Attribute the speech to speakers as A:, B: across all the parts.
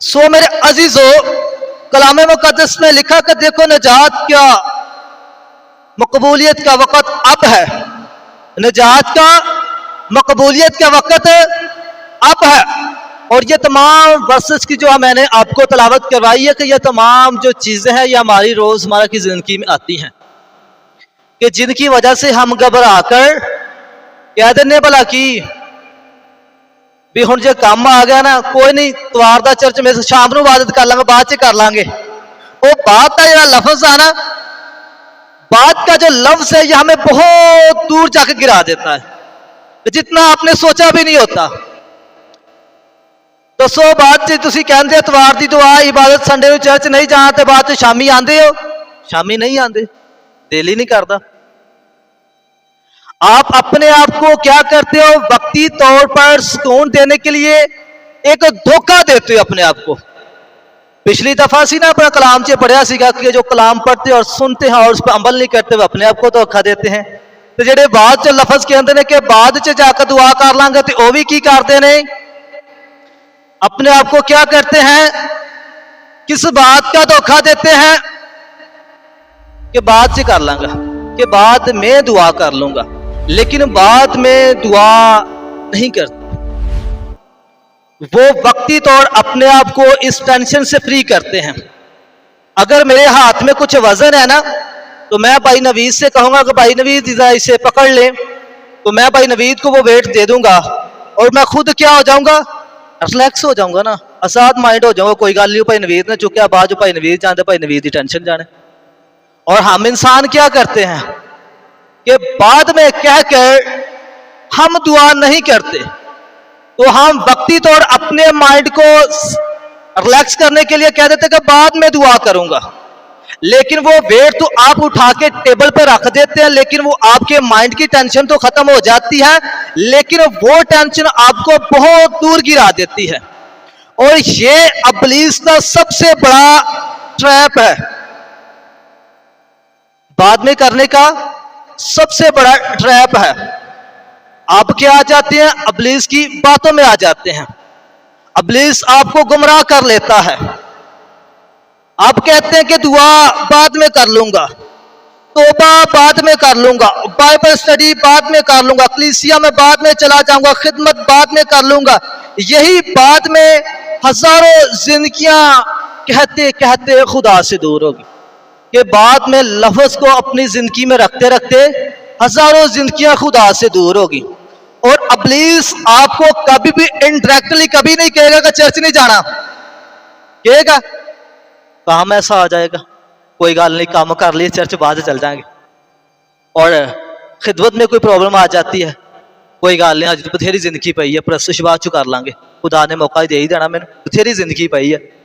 A: सो मेरे अजीजों, कलाम मुकद्दस में लिखा कि देखो निजात का मकबूलियत का वक़्त अब है। निजात का मकबूलियत का वक़्त अब है। और ये तमाम वर्सेस की जो मैंने आपको तलावत करवाई है कि ये तमाम जो चीज़ें हैं ये हमारी रोज़मर्रा की ज़िंदगी में आती हैं कि जिनकी वजह से हम घबरा कर कह देने भला की भी हुण जो काम आ गया ना, कोई नहीं तवार दा चर्च में शाम को इबादत कर लांगे, बाद च कर लांगे। वो बात का जो लफ्ज है ना, बात का जो लफ्ज है, यह हमें बहुत दूर जाकर गिरा देता है जितना आपने सोचा भी नहीं होता। दसो बाद तुसी कहंदे इतवार दी दुआ इबादत संडे को चर्च नहीं जाना ते बाद शामी आंदे हो, शामी नहीं आंदे, दिल ही नहीं करता। आप अपने आप को क्या करते हो, वक्ती तौर पर सुकून देने के लिए एक धोखा देते हो अपने आप को। पिछली दफा सी ना अपना कलाम च पढ़िया सीगा कि जो कलाम पढ़ते और सुनते हैं और उस पर अमल नहीं करते वो अपने आप को धोखा देते हैं। तो जेडे बाद च लफज कहते हैं कि बाद च जाकर दुआ कर लांगे, तो वह भी की करते हैं, अपने आप को क्या करते हैं, किस बात का धोखा देते हैं कि बाद से कर लांगा, कि बाद में दुआ कर लूंगा, लेकिन बाद में दुआ नहीं करते। वो वक्ती तौर अपने आप को इस टेंशन से फ्री करते हैं। अगर मेरे हाथ में कुछ वजन है ना, तो मैं भाई नवीद से कहूंगा कि भाई नवीद इसे पकड़ ले, तो मैं भाई नवीद को वो वेट दे दूंगा और मैं खुद क्या हो जाऊंगा, रिलैक्स हो जाऊंगा ना, आजाद माइंड हो जाऊंगा। कोई गल नहीं, भाई नवीद ने चुकया, बाद भाई नवीद जाते, भाई नवीद की टेंशन जाने। और हम इंसान क्या करते हैं कि बाद में कहकर हम दुआ नहीं करते, तो हम वक्ती तौर अपने माइंड को रिलैक्स करने के लिए कह देते कि बाद में दुआ करूंगा, लेकिन वो वेट तो आप उठा के टेबल पर रख देते हैं, लेकिन वो आपके माइंड की टेंशन तो खत्म हो जाती है, लेकिन वो टेंशन आपको बहुत दूर गिरा देती है। और ये इब्लीस का सबसे बड़ा ट्रैप है, बाद में करने का सबसे बड़ा ट्रैप है। आप क्या आ जाते हैं, इब्लीस की बातों में आ जाते हैं। इब्लीस आपको गुमराह कर लेता है। आप कहते हैं कि दुआ बाद में कर लूंगा, तौबा बाद में कर लूंगा, बाइबल स्टडी बाद में कर लूंगा, कलीसिया में बाद में चला जाऊंगा, खिदमत बाद में कर लूंगा। यही बाद में हजारों जिंदगियां कहते कहते खुदा से दूर होगी, कि बाद में लफ्ज को अपनी जिंदगी में रखते रखते हजारों जिंदगियां खुदा से दूर होगी। और इब्लीस आपको कभी भी इनडायरेक्टली कभी नहीं कहेगा कि चर्च नहीं जाना, कहेगा काम ऐसा आ जाएगा, कोई गल नहीं, काम कर लिए, चर्च बाद चल जाएंगे। और खिदमत में कोई प्रॉब्लम आ जाती है, कोई गल नहीं, अज तो बथेरी जिंदगी पई है, परस्तिश बाद चु कर लांगे, खुदा ने मौका दे ही देना, मैंने बथेरी जिंदगी पई है।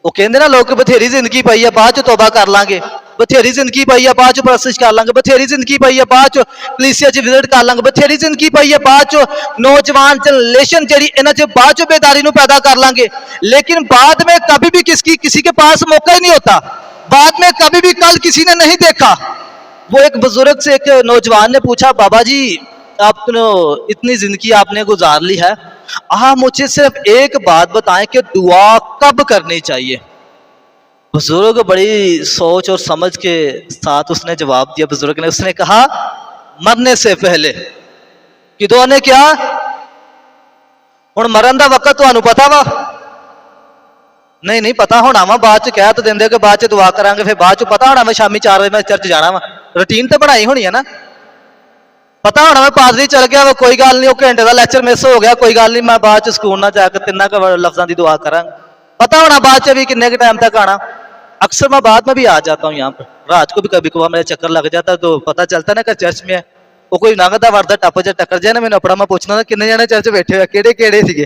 A: वो कहते ना लोग, बथेरी जिंदगी पई है, बाद चो तौबा कर लांगे, बथेरी जिंदगी पई है, बाद चो परस्तिश कर लांगे, बथेरी जिंदगी पई है, बाद चो कलीसिया च विजिट कर लांगे, बथेरी जिंदगी पई है, बाद चो नौजवान जनरेशन जी इन्हां च बाद चो बेदारी नूं पैदा कर लांगे। लेकिन बाद में कभी भी किसी के पास मौका ही नहीं होता, बाद में कभी भी कल किसी ने नहीं देखा। वो एक बुजुर्ग से एक नौजवान ने पूछा, बाबा जी आपने इतनी जिंदगी आपने गुजार ली है, आप मुझे सिर्फ एक बात बताएं कि दुआ कब करनी चाहिए। बुजुर्ग बड़ी सोच और समझ के साथ उसने जवाब दिया। बुजुर्ग ने उसने कहा, मरने से पहले। कि दुआ ने क्या, हुण मरन दा वक्त तुहानू पता वा? नहीं नहीं पता होना वा, बाद च कह तो देंदे कि बाद च दुआ करांगे, फिर बाद च पता होना मैं शामी 4 बजे मैं चर्च जाना वा, रूटीन तो बनाई होनी है ना। पता होना मैं पादरी चल गया, वो कोई गल नहीं, वो घंटे का लैक्चर मिस हो गया, कोई गल नहीं, मैं बाद च स्कूल ना जाकर 3 लफ्जां की दुआ करांगा। पता होना बाद च भी किन्ने के टाइम तक आना। अक्सर मैं बाद में भी आ जाता हूँ यहाँ पर, रात को भी कभी कभार मेरा चक्कर लग जाता है, तो पता चलता ना कि चर्च में है। वो कोई लंघदा वरदा टप जा टक्कर जाए ना, मैंने अपना मैं पूछना किन्ने जने चर्च बैठे हुए, केड़े केड़े सीगे,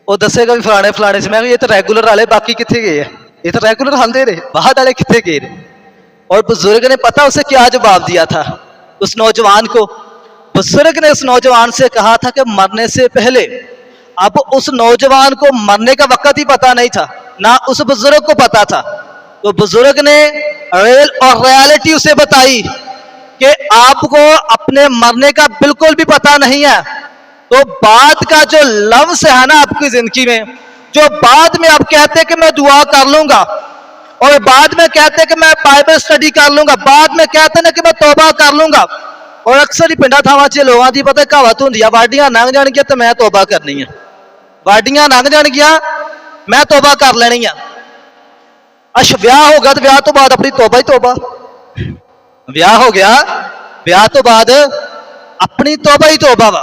A: वो दसेगा भी फलाने फलाने से। मैं ये तो रेगुलर वाले, बाकी कितने गए हैं, ये तो रेगुलर आते रहे, बाहर वाले कितने गए रहे। और बुजुर्ग ने पता उसे क्या जवाब दिया था उस नौजवान को। बुजुर्ग ने उस नौजवान से कहा था कि मरने से पहले। अब उस नौजवान को मरने का वक्त ही पता नहीं था, ना उस बुजुर्ग को पता था। तो बुजुर्ग ने रियल और रियलिटी उसे बताई कि आपको अपने मरने का बिल्कुल भी पता नहीं है, तो बात का जो लफ्ज़ है ना आपकी जिंदगी में, जो बाद में आप कहते हैं कि मैं दुआ कर लूंगा, और बाद में कहते हैं कि मैं बाइबल स्टडी कर लूंगा, बाद में कहते हैं ना कि मैं तौबा कर लूंगा। और अक्सर ही पिंडा थावां च लोगों की पता कहावत होंदी है, वाडियां लंघ जाणगियां ते मैं तौबा करनी है, वाडियां लंघ जाणगियां मैं तौबा कर लेनी है। अच्छा ब्याह हो गया तो ब्याह तो बाद अपनी तौबा ही तौबा, ब्याह हो गया ब्याह तो बाद अपनी तौबा ही तौबा वा।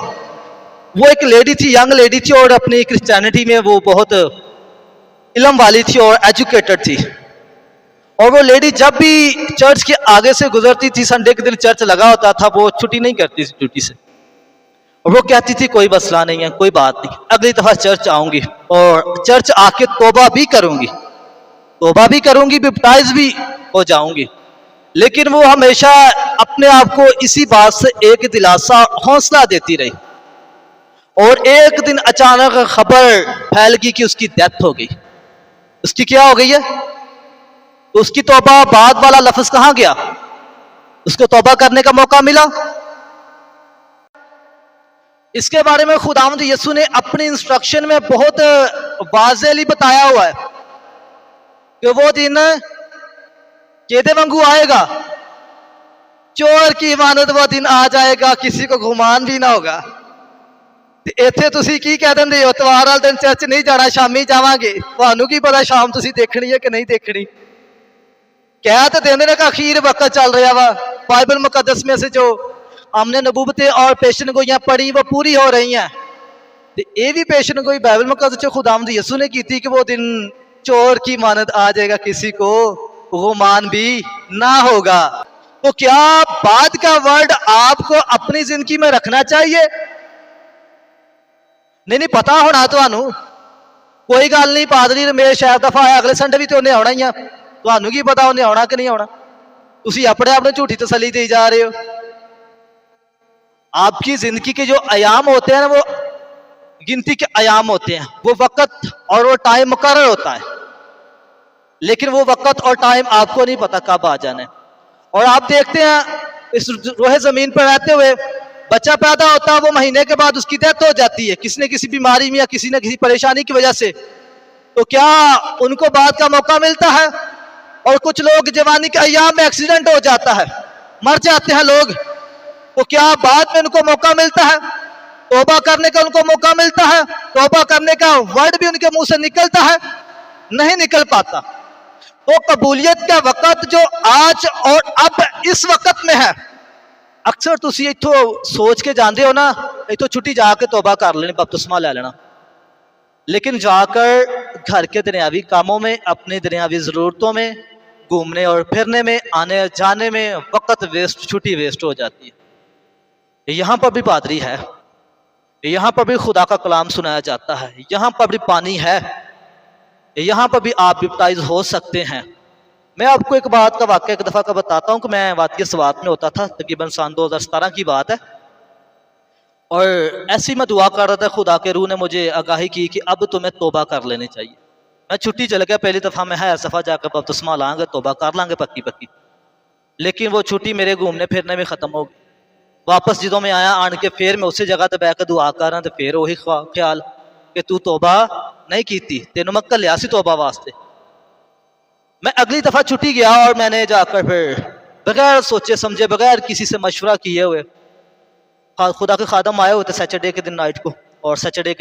A: वो एक लेडी थी, यंग लेडी थी, और अपनी क्रिश्चियनिटी में वो बहुत इल्म वाली थी और एजुकेटेड थी। और वो लेडी जब भी चर्च के आगे से गुजरती थी, संडे के दिन चर्च लगा होता था, वो छुट्टी नहीं करती थी ड्यूटी से, और वो कहती थी कोई मसला नहीं है, कोई बात नहीं, अगली दफा चर्च आऊंगी और चर्च आके तौबा भी करूंगी, तौबा भी करूंगी, बैप्टाइज भी हो जाऊंगी। लेकिन वो हमेशा अपने आप को इसी बात से एक दिलासा, हौसला देती रही। और एक दिन अचानक खबर फैल गई कि उसकी डेथ हो गई। उसकी क्या हो गई है? तो उसकी तौबा बाद वाला लफ्ज कहां गया? उसको तौबा करने का मौका मिला? इसके बारे में खुदावंद यीशु ने अपनी इंस्ट्रक्शन में बहुत वाज़ेहली बताया हुआ है कि वो दिन केदे वांगू आएगा, चोर की इमानत वो दिन आ जाएगा, किसी को घुमान भी ना होगा। इत्थे तुसी की कह देंदे हो इतवार वाले दिन चर्च नहीं जाना, शामी जावांगे, तुहानू की पता शाम तुसी देखनी है कि नहीं देखनी। कह तो देंदे ने कि अखीर वक्त चल रहा वा, बाइबल मुकद्दस में से जो हमने नबूवतें और पेशन गोइयां पढ़ी वो पूरी हो रही हैं। ये भी पेशन गोई बाइबल मुकद्दस में खुदावंद यीशु ने की थी कि वो दिन चोर की इमानत आ जाएगा, किसी को गुमान भी ना होगा। तो क्या बाद का वर्ड आपको अपनी जिंदगी में रखना चाहिए? नहीं पता होना तुहानू, कोई गल नहीं, पादरी रमेश शायद दफा आया, अगले संडे भी तो उन्हें आना ही है, तुहानू की पता उन्हें आना कि नहीं आना। तुसी अपने आप ने झूठी तसल्ली दी जा रहे हो। आपकी जिंदगी के जो अयाम होते हैं ना, वो गिनती के अयाम होते हैं, वो वक्त और वो टाइम मुकर्रर होता है, लेकिन वो वक्त और टाइम आपको नहीं पता कब आ जाना है। और आप देखते हैं इस रोहे जमीन पर रहते हुए बच्चा पैदा होता है, वो महीने के बाद उसकी डेथ हो जाती है, किसी न किसी बीमारी में या किसी न किसी परेशानी की वजह से। तो क्या उनको बाद का मौका मिलता है? और कुछ लोग जवानी के अयाम में एक्सीडेंट हो जाता है, मर जाते हैं लोग, तो क्या बाद में उनको मौका मिलता है? तौबा करने का उनको मौका मिलता है? तौबा करने का वर्ड भी उनके मुंह से निकलता है? नहीं निकल पाता। तो कबूलियत का वक्त जो आज और अब इस वक्त में है, अक्सर तुसी इथों सोच के जाते हो ना, इथों छुट्टी जाके तौबा कर लेनी, बपतिस्मा ले लेना, लेकिन जाकर घर के दुनियावी कामों में, अपनी दुनियावी जरूरतों में, घूमने और फिरने में, आने जाने में वक्त वेस्ट, छुट्टी वेस्ट हो जाती है। यहाँ पर भी पादरी है, यहाँ पर भी खुदा का कलाम सुनाया जाता है, यहाँ पर भी पानी है, यहाँ पर भी आप बैप्टाइज हो सकते हैं। मैं आपको एक बात का वाक़या एक दफ़ा का बताता हूँ कि मैं वाक़ई स्वात में होता था, तकरीबन सन 2017 की बात है, और ऐसी मैं दुआ कर रहा था, खुदा के रूह ने मुझे आगाही की कि अब तुम्हें तौबा कर लेनी चाहिए। मैं छुट्टी चल गया, पहली दफ़ा मैं है सफ़ा जाकर बपतिस्मा लांगे, तौबा कर लांगे पक्की पक्की, लेकिन वो छुट्टी मेरे घूमने फिरने में ख़त्म हो गई। वापस जो मैं आया, आन के फिर मैं उसी जगह पर बह के दुआ कर रहा, तो फिर वही ख्याल कि तू तौबा नहीं की थी, तेनों मैं घलिया सी तौबा वास्ते। मैं अगली दफ़ा छुट्टी गया और मैंने जाकर फिर बगैर सोचे समझे, बगैर किसी से मशवरा किए हुए, खुदा के खादम आए हुए थे सैटरडे के दिन नाइट को, और संडे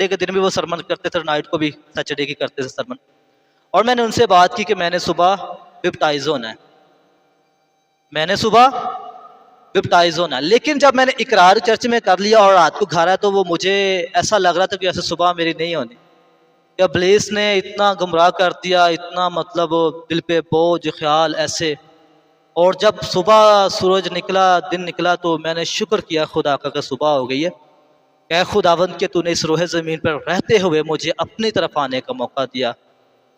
A: के दिन भी वो सरमन करते थे, नाइट को भी सैटरडे की करते थे सरमन। और मैंने उनसे बात की कि मैंने सुबह बैप्टाइज होना है, मैंने सुबह बैप्टाइज होना है। लेकिन जब मैंने इकरार चर्च में कर लिया और रात को घर आया, तो वो मुझे ऐसा लग रहा था कि ऐसे सुबह मेरी नहीं होनी। इब्लीस ने इतना गुमराह कर दिया, इतना मतलब दिल पे बोझ ख्याल ऐसे। और जब सुबह सूरज निकला, दिन निकला, तो मैंने शुक्र किया खुदा का कि सुबह हो गई है, ऐ खुदावंद के तूने इस रोहे ज़मीन पर रहते हुए मुझे अपनी तरफ आने का मौका दिया,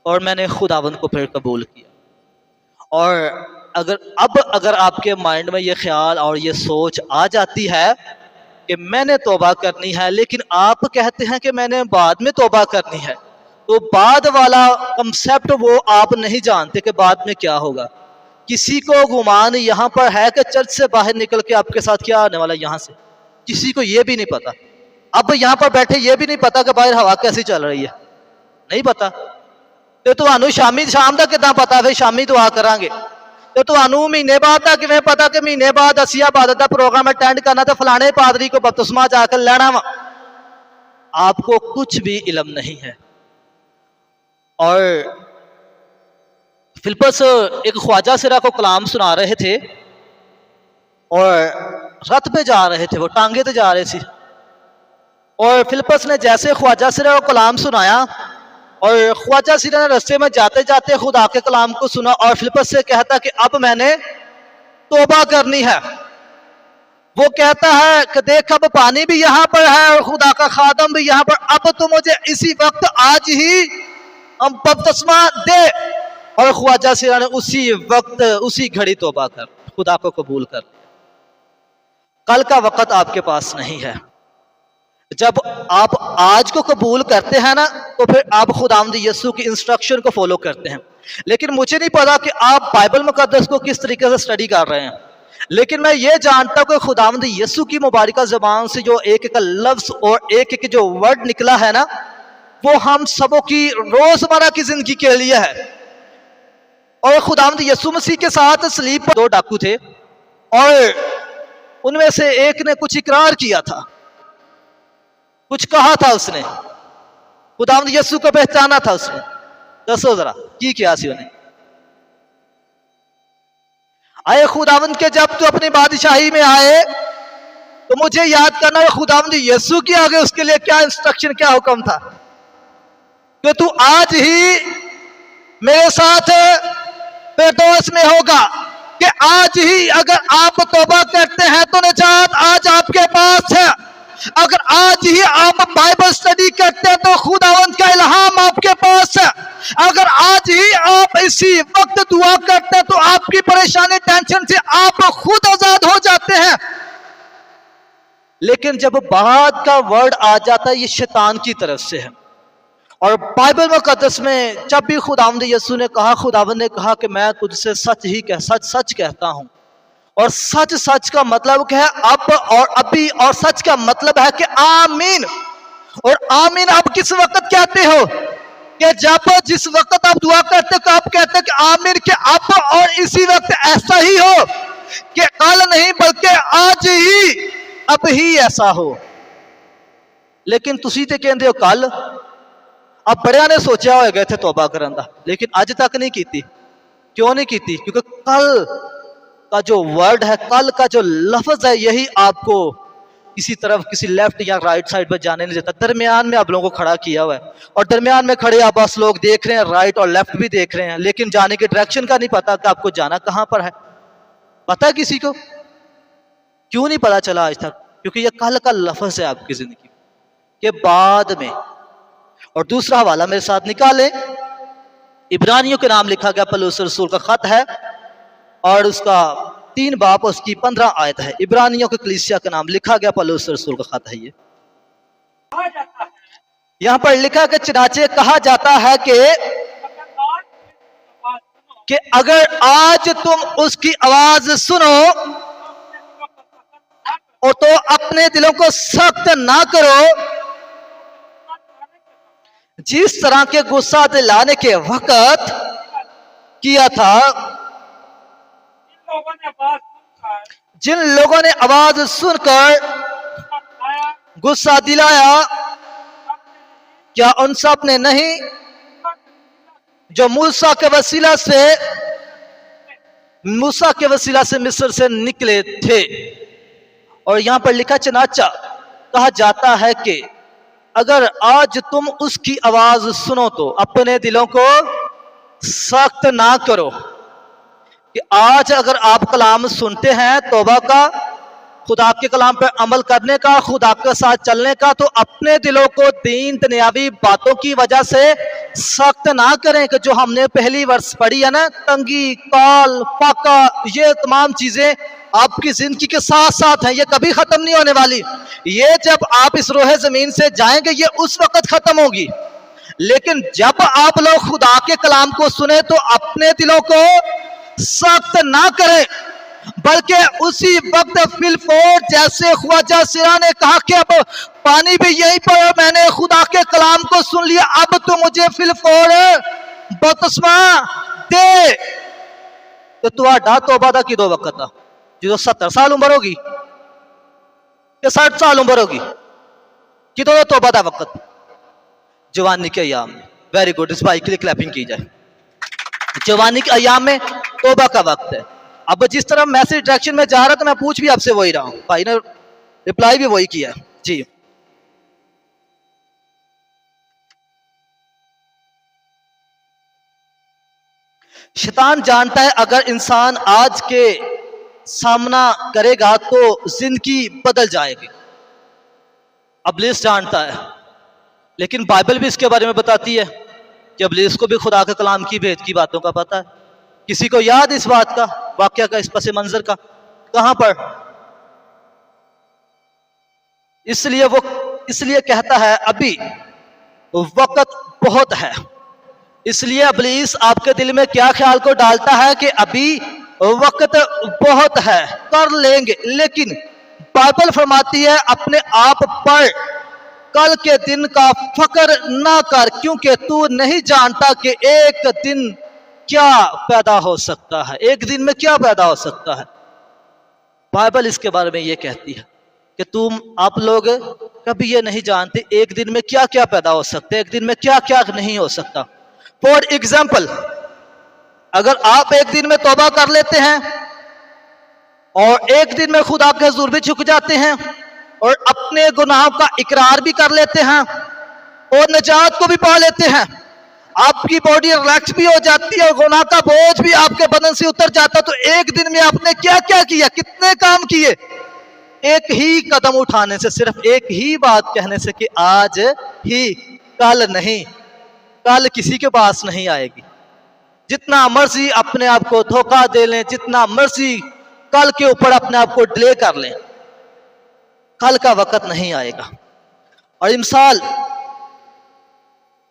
A: और मैंने खुदावंद को फिर कबूल किया। और अगर आपके माइंड में ये ख्याल और ये सोच आ जाती है कि मैंने तौबा करनी है, लेकिन आप कहते हैं कि मैंने बाद में तौबा करनी है, तो बाद वाला कंसेप्ट वो आप नहीं जानते कि बाद में क्या होगा। किसी को गुमान यहाँ पर है कि चर्च से बाहर निकल के आपके साथ क्या आने वाला, यहाँ से किसी को ये भी नहीं पता। अब यहाँ पर बैठे ये भी नहीं पता कि बाहर हवा कैसी चल रही है, नहीं पता। ਤੇ ਤੁਹਾਨੂੰ ਸ਼ਾਮੀ ਸ਼ਾਮ ਦਾ ਕਿਦਾਂ ਪਤਾ ਫਿਰ ਸ਼ਾਮੀ ਦੁਆ ਕਰਾਂਗੇ? ਤੇ ਤੁਹਾਨੂੰ ਮਹੀਨੇ ਬਾਅਦ ਦਾ ਕਿਵੇਂ ਪਤਾ ਕਿ ਮਹੀਨੇ ਬਾਅਦ ਅਸੀਂ ਇਬਾਦਤ ਦਾ ਪ੍ਰੋਗਰਾਮ ਅਟੈਂਡ ਕਰਨਾ ਤੇ ਫਲਾਣੇ ਪਾदरी को बपतिस्मा जाकर लेना वा? आपको कुछ भी इल्म नहीं है। और फिलिपस एक ख्वाजा सिरा को कलाम सुना रहे थे और रथ पे जा रहे थे, वो टांगे पे जा रहे थे। और फिलिपस ने जैसे ख्वाजा सिरा को कलाम सुनाया और ख्वाजा सिरा ने रास्ते में जाते जाते खुदा के कलाम को सुना और फिलिपस से कहता कि अब मैंने तौबा करनी है। वो कहता है कि देख अब पानी भी यहाँ पर है और खुदा का खादम भी यहाँ पर, अब तो मुझे इसी वक्त आज ही हम बपतिस्मा दे। और ख्वाजा सिरा ने उसी वक्त उसी घड़ी तौबा कर खुदा को कबूल कर। कल का वक्त आपके पास नहीं है। जब आप आज को कबूल करते हैं ना तो फिर आप खुदावंद यीशु की इंस्ट्रक्शन को फॉलो करते हैं। लेकिन मुझे नहीं पता कि आप बाइबल मुकद्दस को किस तरीके से स्टडी कर रहे हैं, लेकिन मैं ये जानता हूं कि खुदावंद यीशु की मुबारक ज़बान से जो एक एक लफ्ज और एक एक जो वर्ड निकला है ना, वो हम सबों की रोजमर्रा की जिंदगी के लिए है। और खुदावंद यीशु मसीह के साथ सलीब पर 2 डाकू थे और उनमें से एक ने कुछ इकरार किया था, कुछ कहा था उसने, खुदावंद यीशु को पहचाना था उसने। दसो जरा की क्या सी उन्हें? आए खुदावंद के जब तू अपनी बादशाही में आए तो मुझे याद करना है खुदावंद यीशु के आगे उसके लिए क्या इंस्ट्रक्शन, क्या हुक्म था कि तू आज ही मेरे साथ फिरदौस में होगा, कि आज ही अगर आप तौबा करते हैं तो निजात आज आपके पास है। अगर आज ही आप बाइबल स्टडी करते हैं तो खुदावंद का इल्हाम आपके पास है। अगर आज ही आप इसी वक्त दुआ करते हैं तो आपकी परेशानी टेंशन से आप खुद आजाद हो जाते हैं। लेकिन जब बाद का वर्ड आ जाता है ये शैतान की तरफ से है। और बाइबल मुकद्दस में जब भी खुदावंद यीशु ने कहा, खुदावंद ने कहा कि मैं तुझसे सच सच कहता हूं। और सच सच का मतलब क्या है? अब और अभी। और सच का मतलब है कि आमीन। और आमीन आप किस वक्त कहते हो? कि जब जिस वक्त आप दुआ करते हो आप कहते हो कि आमीन, कि अब और इसी वक्त ऐसा ही हो, कि कल नहीं बल्कि आज ही अब ही ऐसा हो। लेकिन तुसी ते कहंदे हो कल। अब बड़िया ने सोचा हो गए थे तौबा करने का, लेकिन अज तक नहीं की। क्यों नहीं की? क्योंकि कल का जो वर्ड है, कल का जो लफ्ज है, यही आपको किसी तरफ, किसी लेफ्ट या राइट साइड पर जाने नहीं देता। दरमियान में आप लोगों को खड़ा किया हुआ है और दरमियान में खड़े आप बस लोग देख रहे हैं, राइट और लेफ्ट भी देख रहे हैं, लेकिन जाने के डायरेक्शन का नहीं पता कि आपको जाना कहां पर है। पता है किसी को? क्यों नहीं पता चला आज तक? क्योंकि यह कल का लफ्ज है आपकी जिंदगी के बाद में। और दूसरा हवाला मेरे साथ निकालें, इब्रानियों के नाम लिखा गया पौलुस रसूल का खत है और उसका 3 बाब उसकी 15 आयत है। इब्रानियों के कलीसिया का नाम लिखा गया पौलुस रसूल का खत है। ये यहां पर लिखा कि चनाचे कहा जाता है कि अगर आज तुम उसकी आवाज सुनो और तो अपने दिलों को सख्त ना करो, जिस तरह के गुस्सा दिलाने के वक्त किया था जिन लोगों ने आवाज सुनकर गुस्सा दिलाया, क्या उन सब ने नहीं जो मूसा के वसीला से मिस्र से निकले थे। और यहां पर लिखा चनाचा कहा जाता है कि अगर आज तुम उसकी आवाज सुनो तो अपने दिलों को सख्त ना करो। कि आज अगर आप कलाम सुनते हैं तौबा का, खुदा के कलाम पर अमल करने का, खुदा के साथ चलने का, तो अपने दिलों को दीन दुनियावी बातों की वजह से सख्त ना करें। कि जो हमने पहली वर्ष पढ़ी है ना, तंगी, काल, फाका, ये तमाम चीजें आपकी जिंदगी के साथ साथ हैं, ये कभी खत्म नहीं होने वाली। ये जब आप इस रोहे जमीन से जाएंगे ये उस वक्त खत्म होगी। लेकिन जब आप लोग खुदा के कलाम को सुने तो अपने दिलों को सख्त ना करें। बल्कि उसी वक्त फिलफोर जैसे ख्वाजा सिरा ने कहा कि अब पानी भी यहीं पर, मैंने खुदा के कलाम को सुन लिया, अब तो मुझे फिलफोर बपतिस्मा दे। तो तुहाडा तौबा दा किदों वक्त आ, जो 70 साल उम्र होगी या 60 साल उम्र होगी, किदों तौबा दा वक्त? जवानी के अयाम में। वेरी गुड, इस भाई के लिए क्लैपिंग की जाए। जवानी के अयाम में तौबा का वक्त है। अब जिस तरह मैसेज डायरेक्शन में जा रहा था, मैं पूछ भी आपसे वही रहा हूं, भाई ने रिप्लाई भी वही किया जी। शैतान जानता है अगर इंसान आज के सामना करेगा तो जिंदगी बदल जाएगी। इब्लीस जानता है, लेकिन बाइबल भी इसके बारे में बताती है कि इब्लीस को भी खुदा के कलाम की भेद की बातों का पता है। किसी को याद इस बात का, वाकया का, इस पसे मंजर का? कहां पर? इसलिए कहता है अभी वक्त बहुत है। इसलिए इब्लीस आपके दिल में क्या ख्याल को डालता है कि अभी वक्त बहुत है, कर लेंगे। लेकिन बाइबल फरमाती है अपने आप पर कल के दिन का फक्र ना कर, क्योंकि तू नहीं जानता कि एक दिन क्या पैदा हो सकता है, एक दिन में क्या पैदा हो सकता है। बाइबल इसके बारे में ये कहती है कि आप लोग कभी ये नहीं जानते एक दिन में क्या क्या पैदा हो सकता है, एक दिन में क्या क्या नहीं हो सकता। फॉर एग्जाम्पल, अगर आप एक दिन में तौबा कर लेते हैं और एक दिन में खुदा के हुजूर भी झुक जाते हैं और अपने गुनाहों का इकरार भी कर लेते हैं और निजात को भी पा लेते हैं, आपकी बॉडी रिलैक्स भी हो जाती है और गुनाह का बोझ भी आपके बदन से उतर जाता, तो एक दिन में आपने क्या क्या किया, कितने काम किए? एक ही कदम उठाने से, सिर्फ एक ही बात कहने से कि आज ही, कल नहीं, कल किसी के पास नहीं आएगी। जितना मर्जी अपने आप को धोखा दे लें, जितना मर्जी कल के ऊपर अपने आप को डिले कर लें, कल का वक्त नहीं आएगा। और मिसाल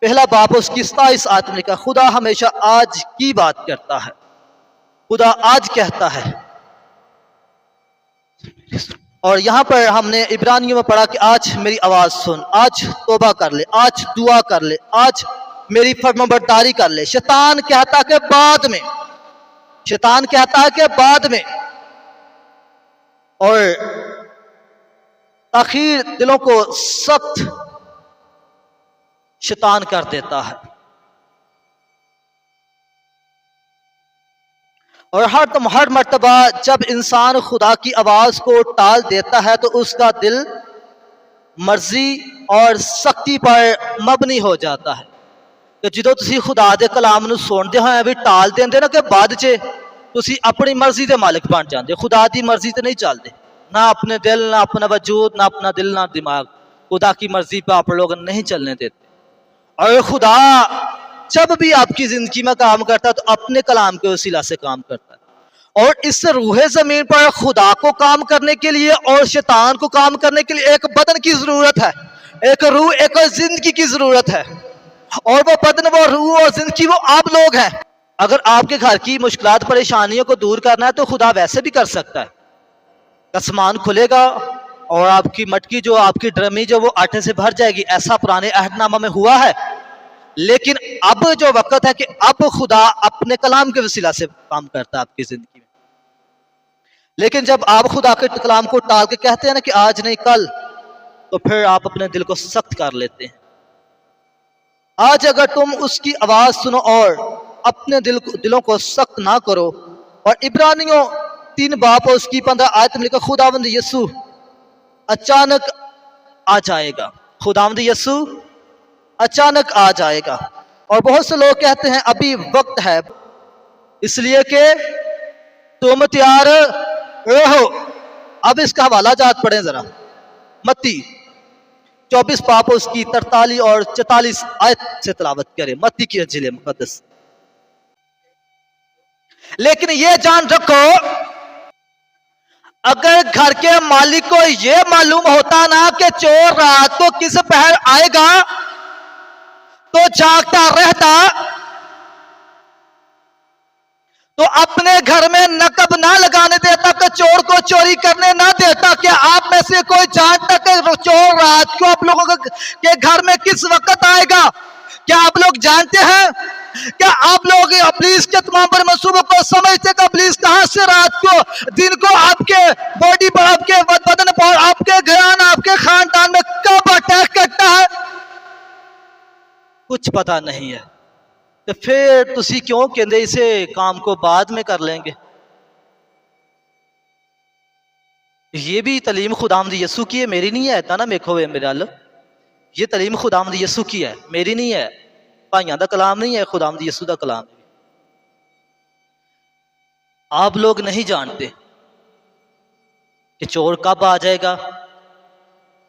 A: पहला बाप उसकी 27 आयत में लिखा, खुदा हमेशा आज की बात करता है, खुदा आज कहता है। और यहां पर हमने इब्रानियों में पढ़ा कि आज मेरी आवाज सुन, आज तौबा कर ले, आज दुआ कर ले, आज मेरी फरमाबरदारी कर ले। शैतान कहता कि बाद में, शैतान कहता है कि बाद में, और ताखीर दिलों को सख्त शैतान कर देता है। और हर मर्तबा जब इंसान खुदा की आवाज को टाल देता है तो उसका दिल मर्जी और सख्ती पर मबनी हो जाता है। कि जो तुसी खुदा दे कलाम नूं सुनदे होए भी टाल देंदे ना, कि बाद च तुसी अपनी मर्जी दे मालिक बन जाते, खुदा की मर्जी ते नहीं चलते, ना अपने दिल, ना अपना वजूद, ना अपना दिल, ना दिमाग, खुदा की मर्जी पर आप लोग नहीं चलने देते। और खुदा जब भी आपकी जिंदगी में काम करता है तो अपने कलाम के वसीला से काम करता है। और इस रूहे जमीन पर खुदा को काम करने के लिए और शैतान को काम करने के लिए एक बदन की जरूरत है, एक रूह, एक जिंदगी की जरूरत है। और वो बदन, वो रूह और जिंदगी वो आप लोग हैं। अगर आपके घर की मुश्किलात परेशानियों को दूर करना है तो खुदा वैसे भी कर सकता है। आसमान खुलेगा और आपकी मटकी जो, आपकी ड्रमी जो, वो आटे से भर जाएगी। ऐसा पुराने अहदनामा में हुआ है। लेकिन अब जो वक्त है कि अब खुदा अपने कलाम के वसीला से काम करता है आपकी जिंदगी में। लेकिन जब आप खुदा के कलाम को टाल के कहते हैं ना कि आज नहीं कल, तो फिर आप अपने दिल को सख्त कर लेते हैं। आज अगर तुम उसकी आवाज सुनो और अपने दिलों को सख्त ना करो। और इब्रानियों 3 बाब और उसकी 15 आयत में लिखा, खुदावंद यीशु अचानक आ जाएगा, खुदावंद यीशु अचानक आ जाएगा। और बहुत से लोग कहते हैं अभी वक्त है, इसलिए कि तुम तैयार रहो। अब इसका हवाला जात पढ़ें जरा, मत्ती 24 पाप उसकी 43 और 44 आयत से तिलावत करें, मत्ती की अंजील मुकद्दस। लेकिन ये जान रखो, अगर घर के मालिक को यह मालूम होता ना कि चोर रात को किस पहर आएगा तो जागता रहता, तो अपने घर में नकब ना लगाने देता चोर को चोरी करने ना देता, क्या आप में से कोई जानता कि चोर रात को आप लोगों के घर में किस वक्त आएगा? क्या आप लोग जानते हैं? क्या आप लोग इब्लीस के तमाम बड़े मंसूबों को समझते कि इब्लीस कहां से रात को दिन को आपके बॉडी पर, आपके बदन पर, आपके घराना, आपके खानदान में कब अटैक करता है? कुछ पता नहीं है। तो फिर तुसी क्यों कहते इसे काम को बाद में कर लेंगे? ये भी तलीम खुदामद यसू की है, मेरी नहीं है। ना मेखो मेरे अल, ये तलीम खुदामद यसू की है, मेरी नहीं है। भाइयों का कलाम नहीं है, खुदामद यसू का कलाम है। आप लोग नहीं जानते कि चोर कब आ जाएगा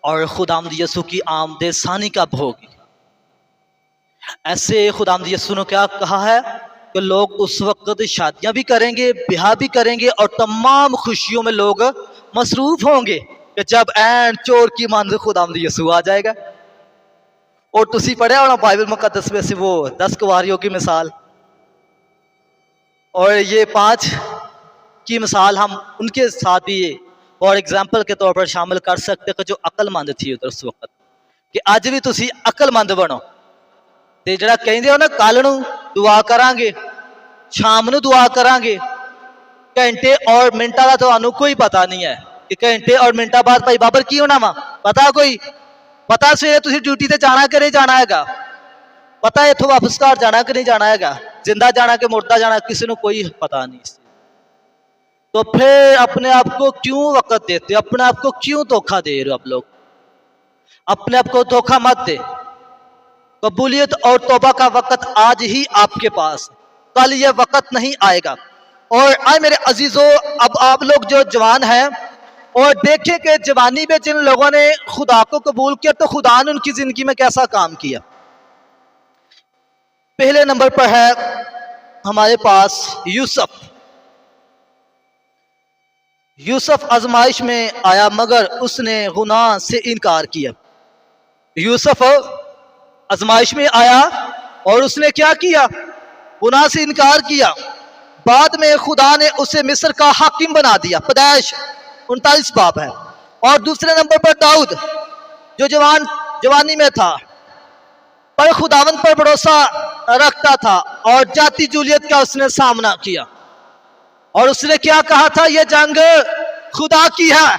A: और खुदामद यसू की आमदे सानी कब होगी। ऐसे खुदामद यसू ने क्या कहा है कि लोग उस वक्त शादियां भी करेंगे, ब्याह भी करेंगे और तमाम खुशियों में लोग मसरूफ होंगे कि जब एंड चोर की मानद खुदामद यसू आ जाएगा। और तुसी पढ़ा होना बाइबल मुकद्दस में से वो 10 कुंवारियों की मिसाल, और ये 5 की मिसाल हम उनके साथ भी और एग्जाम्पल के तौर पर शामिल कर सकते कि जो अकलमंद थी उधर उस वक्त, कि अज भी तुसी अकलमंद बनो। ते जड़ा कहंदे हो ना कल नूं दुआ करांगे, शाम नूं दुआ करांगे, घंटे और मिनटां दा तुहानूं कोई पता नहीं है कि घंटे और मिनटां बाद भाई बाबर की होना वा, पता कोई? पता सवेरे तुसी ड्यूटी ते जाना कि नहीं जाना हैगा? पता है इत्थों वापस घर जाना कि नहीं जाना हैगा? जिंदा जाना कि मुर्दा जाना, किसी को कोई पता नहीं। तो फिर अपने आप को क्यों वक्त देते हो? अपने आप को क्यों धोखा दे रहे हो? आप लोग अपने आप को धोखा मत दे। कबूलियत और तौबा का वक्त आज ही आपके पास, कल ये वक्त नहीं आएगा। और आए मेरे अजीजों, अब आप लोग जो जवान हैं और देखें कि जवानी में जिन लोगों ने खुदा को कबूल किया तो खुदा ने उनकी जिंदगी में कैसा काम किया। पहले नंबर पर है हमारे पास यूसुफ। यूसुफ आजमाइश में आया मगर उसने गुनाह से इनकार किया। यूसुफ आजमाइश में आया और उसने क्या किया? गुनाह से इनकार किया। बाद में खुदा ने उसे मिस्र का हाकिम बना दिया। पैदाइश 39 बाब है। और दूसरे नंबर पर दाऊद, जो जवानी में था पर खुदावंद पर भरोसा रखता था और जाति जूलियत का उसने सामना किया और उसने क्या कहा था? यह जंग खुदा की है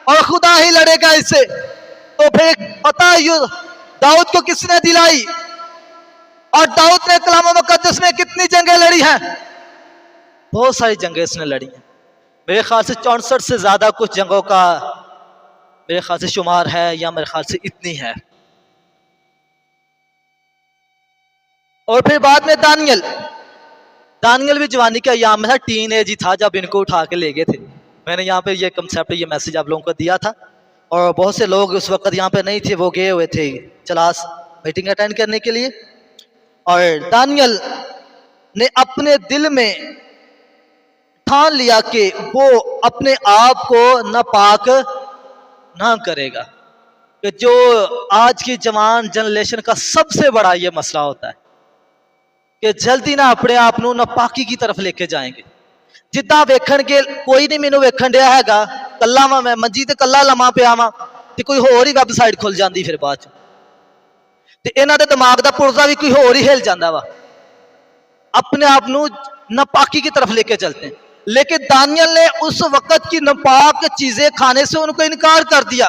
A: और खुदा ही लड़ेगा इससे। तो फिर पता दाऊद को किसने दिलाई? और दाऊद ने कलाम मुकद्दस में कितनी जंगें लड़ी हैं? बहुत सारी जंगें इसने लड़ी हैं। मेरे ख्याल से 64 से ज्यादा कुछ जंगों का मेरे ख्याल से शुमार है, या मेरे ख्याल से इतनी है। और फिर बाद में दानियल भी जवानी का अयाम में था, टीन एज ही था जब इनको उठा के ले गए थे। मैंने यहाँ पे ये कंसेप्ट, ये मैसेज आप लोगों को दिया था और बहुत से लोग उस वक्त यहाँ पे नहीं थे, वो गए हुए थे क्लास मीटिंग अटेंड करने के लिए। और दानियल ने अपने दिल में ठान लिया कि वो अपने आप को नापाक ना करेगा, कि जो आज की जवान जनरेशन का सबसे बड़ा ये मसला होता है कि जल्दी ना अपने आप को नापाकी की तरफ लेके जाएंगे। जिदा वेखण के कोई नहीं मैनू वेखण दिया हैगा, कला वा मैं मंजी ते कला लमा पिया वा ते कोई होर ही वैबसाइट खुल जाती, फिर बाद च ते इन्हां दे दिमाग दा पुर्जा भी कोई होर ही हिल जाता वा। अपने आप को नापाकी की तरफ लेके चलते हैं। लेकिन दानियल ने उस वक्त की नापाक चीजें खाने से उनको इनकार कर दिया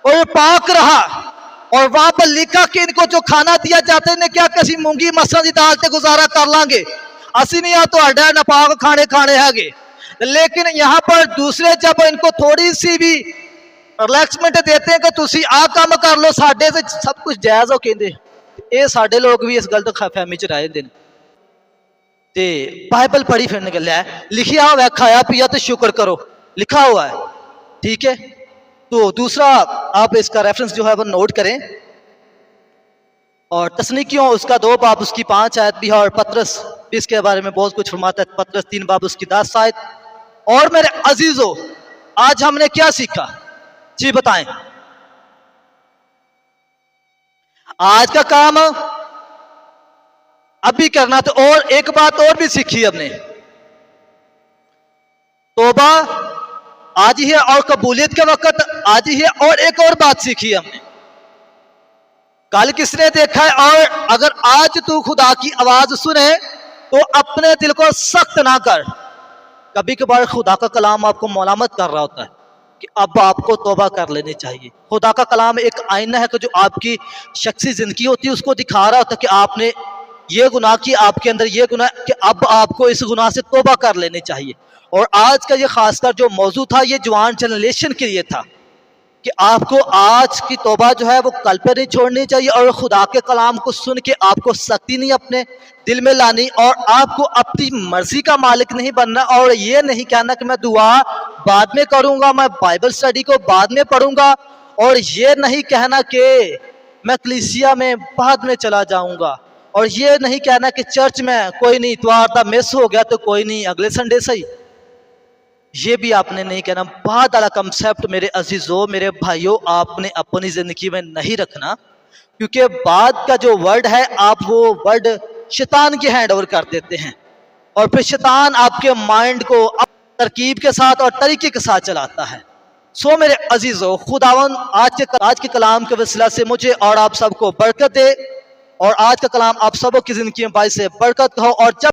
A: और ये पाक रहा। और वहां पर लिखा कि इनको जो खाना दिया जाता है, इन्हें क्या किसी मूंगी मसर की दाल से गुजारा कर लांगे, असी नहीं आ तो नापाक खाने खाने है। लेकिन यहाँ पर दूसरे जब इनको थोड़ी सी भी रिलैक्समेंट देते हैं कि तुसी आ काम कर लो, साडे से सब कुछ जायज हो कहते, ये साडे लोग भी इस गलत फहमी च रह जाते। ते बाइबल पढ़ी फिरने के लिए लिखा हुआ है, खाया पिया तो शुक्र करो, लिखा हुआ है, ठीक है। तो दूसरा आप इसका रेफरेंस जो है वो नोट करें। और तस्नीकियों उसका 2 बाब उसकी 5 आयत भी है, और पतरस भी इसके बारे में बहुत कुछ फरमाता है, पतरस 3 बाब उसकी 10 आयत। और मेरे अजीजों, आज हमने क्या सीखा जी बताएं? आज का काम अभी करना। तो और एक बात और भी सीखी हमने, तौबा आज ही है और कबूलियत के वक्त आज ही है। और एक और बात सीखी हमने, कल किसने देखा है। और अगर आज तू खुदा की आवाज सुने तो अपने दिल को सख्त ना कर। कभी कभार खुदा का कलाम आपको मलामत कर रहा होता है कि अब आपको तौबा कर लेनी चाहिए। खुदा का कलाम एक आईना है कि जो आपकी शख्सी जिंदगी होती है उसको दिखा रहा होता है कि आपने ये गुनाह किया, आपके अंदर ये गुनाह कि अब आपको इस गुनाह से तौबा कर लेनी चाहिए। और आज का ये खासकर जो मौजू था ये जवान जनरेशन के लिए था कि आपको आज की तौबा जो है वो कल पे नहीं छोड़नी चाहिए और खुदा के कलाम को सुन के आपको सख्ती नहीं अपने दिल में लानी और आपको अपनी मर्जी का मालिक नहीं बनना। और ये नहीं कहना कि मैं दुआ बाद में करूंगा, मैं बाइबल स्टडी को बाद में पढ़ूंगा। और ये नहीं कहना कि मैं कलीसिया में बाद में चला जाऊंगा। और ये नहीं कहना कि चर्च में कोई नहीं, इतवार था मिस हो गया तो कोई नहीं, अगले संडे सही। ये भी आपने नहीं कहना। बहुत बड़ा कंसेप्ट मेरे अजीजों, मेरे भाइयों, आपने अपनी जिंदगी में नहीं रखना, क्योंकि बाद का जो वर्ड है आप वो वर्ड शैतान के हैंड ओवर कर देते हैं और फिर शैतान आपके माइंड को तरकीब के साथ और तरीके के साथ चलाता है। सो मेरे अजीजों, खुदावन आज के कलाम के वसीला से मुझे और आप सबको बरकत दे और आज का कलाम आप सबों की जिंदगी में बाइस से बरकत हो। और जब